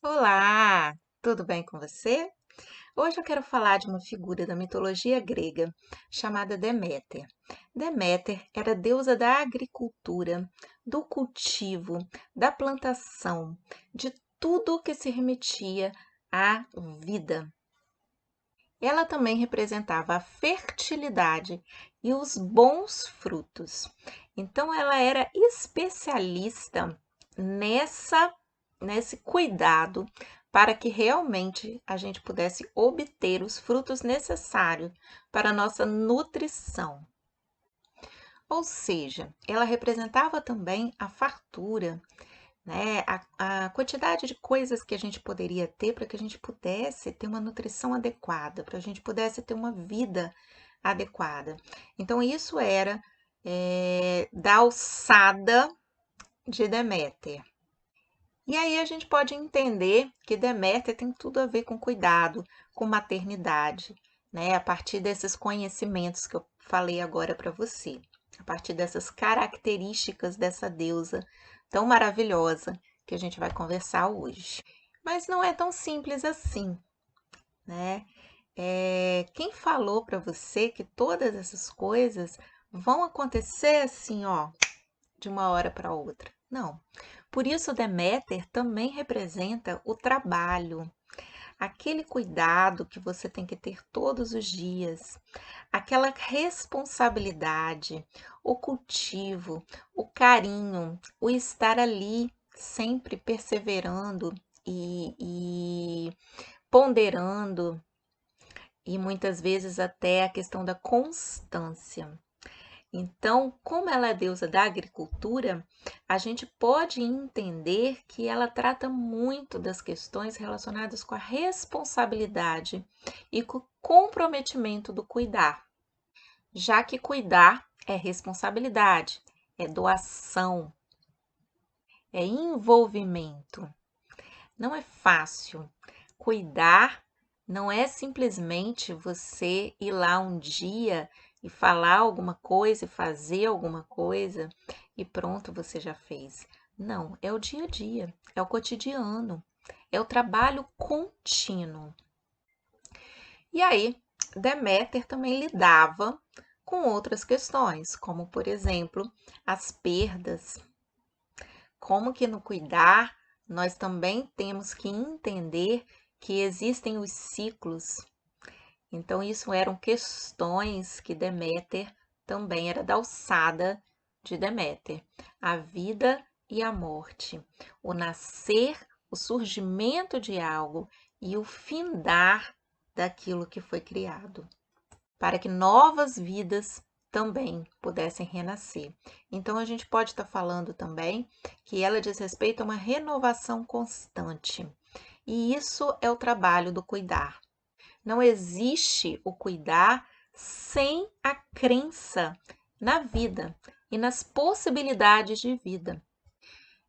Olá, tudo bem com você? Hoje eu quero falar de uma figura da mitologia grega chamada Deméter. Deméter era deusa da agricultura, do cultivo, da plantação, de tudo que se remetia à vida. Ela também representava a fertilidade e os bons frutos. Então, ela era especialista nessa nesse cuidado para que realmente a gente pudesse obter os frutos necessários para a nossa nutrição. Ou seja, ela representava também a fartura, né? A quantidade de coisas que a gente poderia ter para que a gente pudesse ter uma nutrição adequada, para a gente pudesse ter uma vida adequada. Então, isso era da alçada de Deméter. E aí a gente pode entender que Deméter tem tudo a ver com cuidado, com maternidade, né? A partir desses conhecimentos que eu falei agora para você, a partir dessas características dessa deusa tão maravilhosa que a gente vai conversar hoje. Mas não é tão simples assim, né? Quem falou para você que todas essas coisas vão acontecer assim, ó, de uma hora para outra? Não. Por isso, Deméter também representa o trabalho, aquele cuidado que você tem que ter todos os dias, aquela responsabilidade, o cultivo, o carinho, o estar ali sempre perseverando e ponderando, e muitas vezes até a questão da constância. Então, como ela é deusa da agricultura, a gente pode entender que ela trata muito das questões relacionadas com a responsabilidade e com o comprometimento do cuidar, já que cuidar é responsabilidade, é doação, é envolvimento. Não é fácil. Cuidar não é simplesmente você ir lá um dia e falar alguma coisa e fazer alguma coisa e pronto, você já fez. Não, é o dia a dia, é o cotidiano, é o trabalho contínuo. E aí, Deméter também lidava com outras questões, como por exemplo, as perdas. Como que no cuidar nós também temos que entender que existem os ciclos. Então, isso eram questões que Deméter também era da alçada de Deméter. A vida e a morte, o nascer, o surgimento de algo e o findar daquilo que foi criado, para que novas vidas também pudessem renascer. Então, a gente pode estar falando também que ela diz respeito a uma renovação constante. E isso é o trabalho do cuidar. Não existe o cuidar sem a crença na vida e nas possibilidades de vida.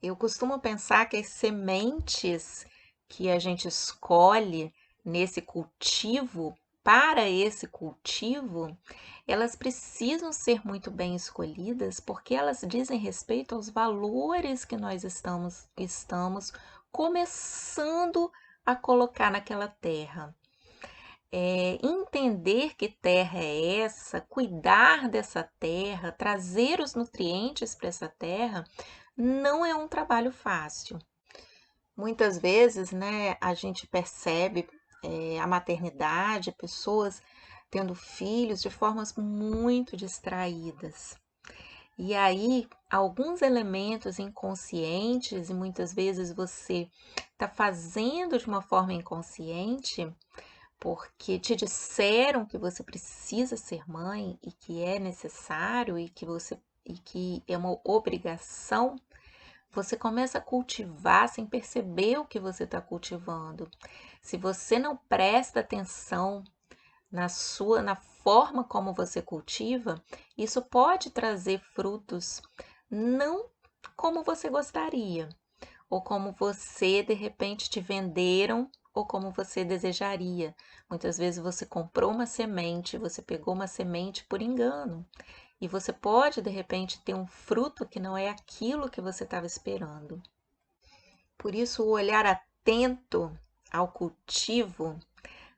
Eu costumo pensar que as sementes que a gente escolhe nesse cultivo, para esse cultivo, elas precisam ser muito bem escolhidas, porque elas dizem respeito aos valores que nós estamos começando a colocar naquela terra. Entender que terra é essa, cuidar dessa terra, trazer os nutrientes para essa terra, não é um trabalho fácil. Muitas vezes, né, a gente percebe a maternidade, pessoas tendo filhos de formas muito distraídas. E aí, alguns elementos inconscientes, e muitas vezes você está fazendo de uma forma inconsciente, porque te disseram que você precisa ser mãe e que é necessário e que é uma obrigação, você começa a cultivar sem perceber o que você está cultivando. Se você não presta atenção na forma como você cultiva, isso pode trazer frutos não como você gostaria, ou como você de repente te venderam, ou como você desejaria. Muitas vezes você comprou uma semente, você pegou uma semente por engano, e você pode de repente ter um fruto que não é aquilo que você estava esperando. Por isso, o olhar atento ao cultivo,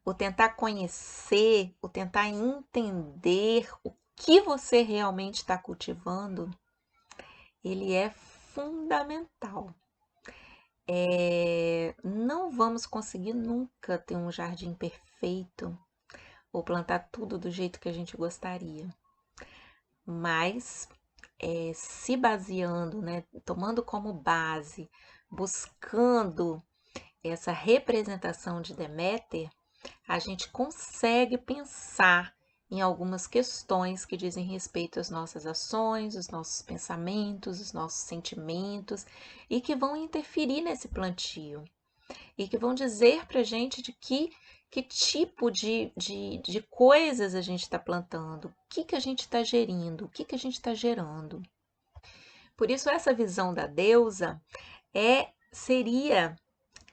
o tentar conhecer, o tentar entender o que você realmente está cultivando, ele é fundamental. Não vamos conseguir nunca ter um jardim perfeito ou plantar tudo do jeito que a gente gostaria, mas se baseando, né, tomando como base, buscando essa representação de Deméter, a gente consegue pensar em algumas questões que dizem respeito às nossas ações, os nossos pensamentos, os nossos sentimentos e que vão interferir nesse plantio e que vão dizer para a gente de que tipo de coisas a gente está plantando, o que a gente está gerindo, o que a gente está gerando. Por isso, essa visão da deusa seria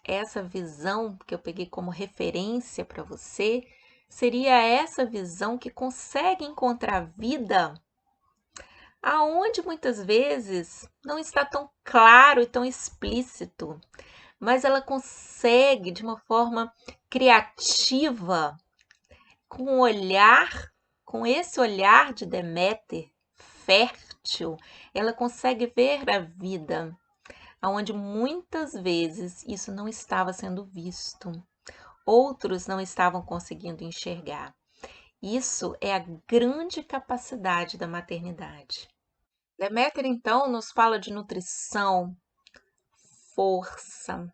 essa visão que eu peguei como referência para você, seria essa visão que consegue encontrar vida aonde muitas vezes não está tão claro e tão explícito, mas ela consegue de uma forma criativa, com um olhar, com esse olhar de Deméter fértil, ela consegue ver a vida aonde muitas vezes isso não estava sendo visto, outros não estavam conseguindo enxergar. Isso é a grande capacidade da maternidade. Deméter, então, nos fala de nutrição, força,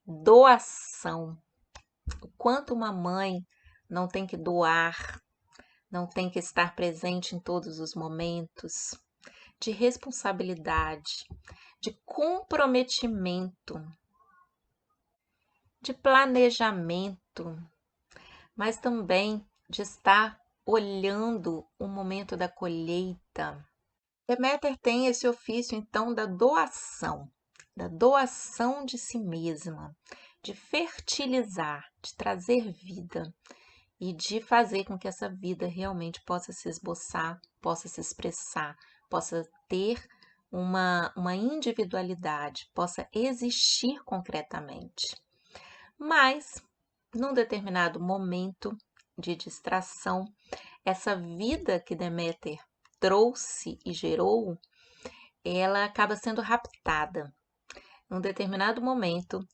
doação. O quanto uma mãe não tem que doar, não tem que estar presente em todos os momentos, de responsabilidade, de comprometimento, de planejamento, mas também de estar olhando o momento da colheita. Deméter tem esse ofício, então, da doação de si mesma, de fertilizar, de trazer vida e de fazer com que essa vida realmente possa se esboçar, possa se expressar, possa ter uma individualidade, possa existir concretamente. Mas, num determinado momento de distração, essa vida que Deméter trouxe e gerou, ela acaba sendo raptada. Num determinado momento,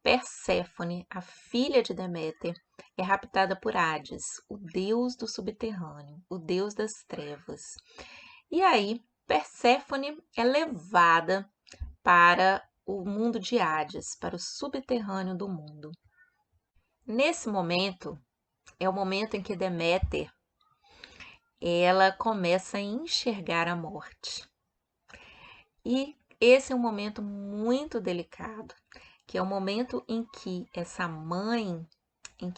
Perséfone, a filha de Deméter, é raptada por Hades, o deus do subterrâneo, o deus das trevas. E aí, Perséfone é levada para o mundo de Hades, para o subterrâneo do mundo. Nesse momento, é o momento em que Deméter ela começa a enxergar a morte. E esse é um momento muito delicado, que é o momento em que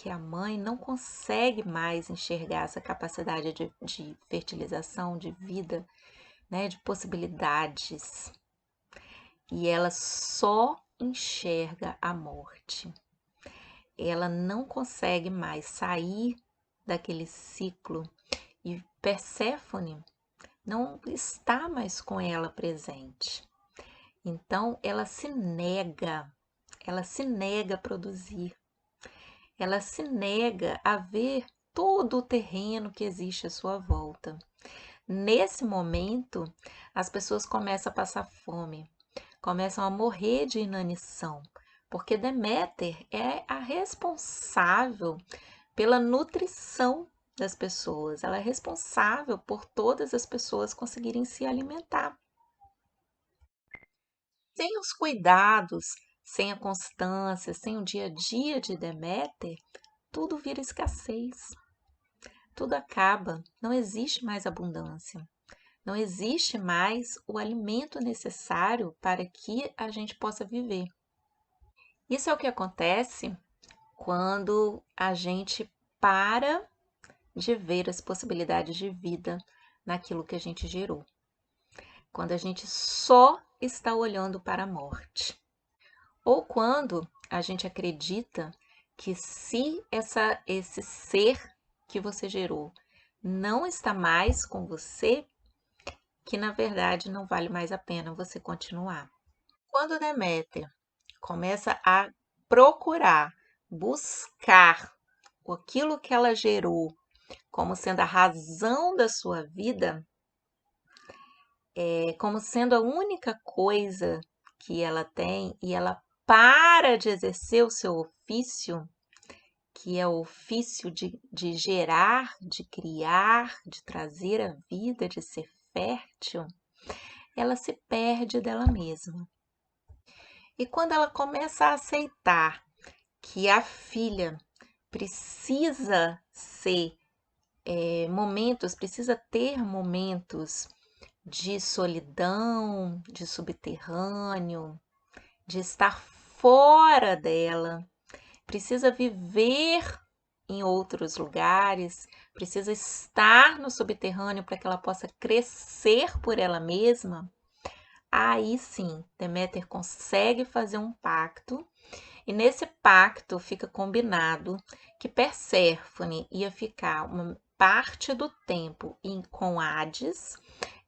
a mãe não consegue mais enxergar essa capacidade de fertilização, de vida, né, de possibilidades. E ela só enxerga a morte. Ela não consegue mais sair daquele ciclo e Perséfone não está mais com ela presente. Então ela se nega a produzir, ela se nega a ver todo o terreno que existe à sua volta. Nesse momento, as pessoas começam a passar fome, começam a morrer de inanição, porque Deméter é a responsável pela nutrição das pessoas, ela é responsável por todas as pessoas conseguirem se alimentar. Sem os cuidados, sem a constância, sem o dia a dia de Deméter, tudo vira escassez, tudo acaba, não existe mais abundância, não existe mais o alimento necessário para que a gente possa viver. Isso é o que acontece quando a gente para de ver as possibilidades de vida naquilo que a gente gerou. Quando a gente só está olhando para a morte. Ou quando a gente acredita que se esse ser que você gerou não está mais com você, que na verdade não vale mais a pena você continuar. Quando Deméter começa a procurar, buscar aquilo que ela gerou como sendo a razão da sua vida, como sendo a única coisa que ela tem, e ela para de exercer o seu ofício, que é o ofício de gerar, de criar, de trazer a vida, de ser fértil, ela se perde dela mesma. E quando ela começa a aceitar que a filha precisa precisa ter momentos de solidão, de subterrâneo, de estar fora dela, precisa viver em outros lugares, precisa estar no subterrâneo para que ela possa crescer por ela mesma. Aí sim, Deméter consegue fazer um pacto, e nesse pacto fica combinado que Perséfone ia ficar uma parte do tempo com Hades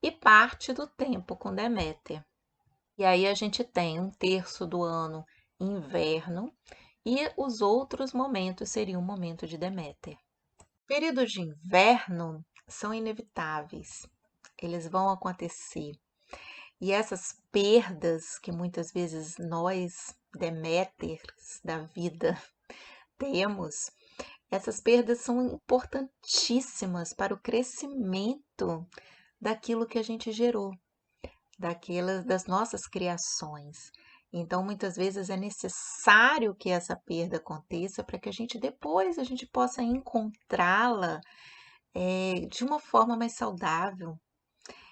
e parte do tempo com Deméter. E aí a gente tem um terço do ano inverno e os outros momentos seriam o momento de Deméter. Períodos de inverno são inevitáveis, eles vão acontecer. E essas perdas que muitas vezes nós, Deméters da vida, temos, essas perdas são importantíssimas para o crescimento daquilo que a gente gerou, das nossas criações. Então, muitas vezes é necessário que essa perda aconteça para que depois a gente possa encontrá-la de uma forma mais saudável,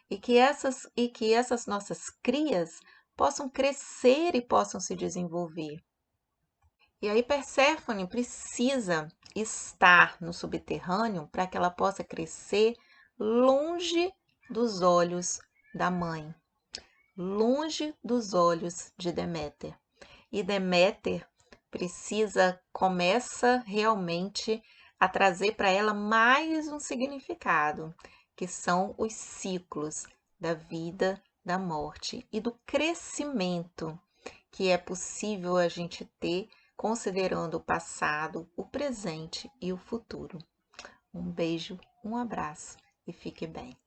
e que essas nossas crias possam crescer e possam se desenvolver. E aí Perséfone precisa estar no subterrâneo para que ela possa crescer longe dos olhos da mãe, longe dos olhos de Deméter. E Deméter começa realmente a trazer para ela mais um significado, que são os ciclos da vida, da morte e do crescimento que é possível a gente ter considerando o passado, o presente e o futuro. Um beijo, um abraço e fique bem.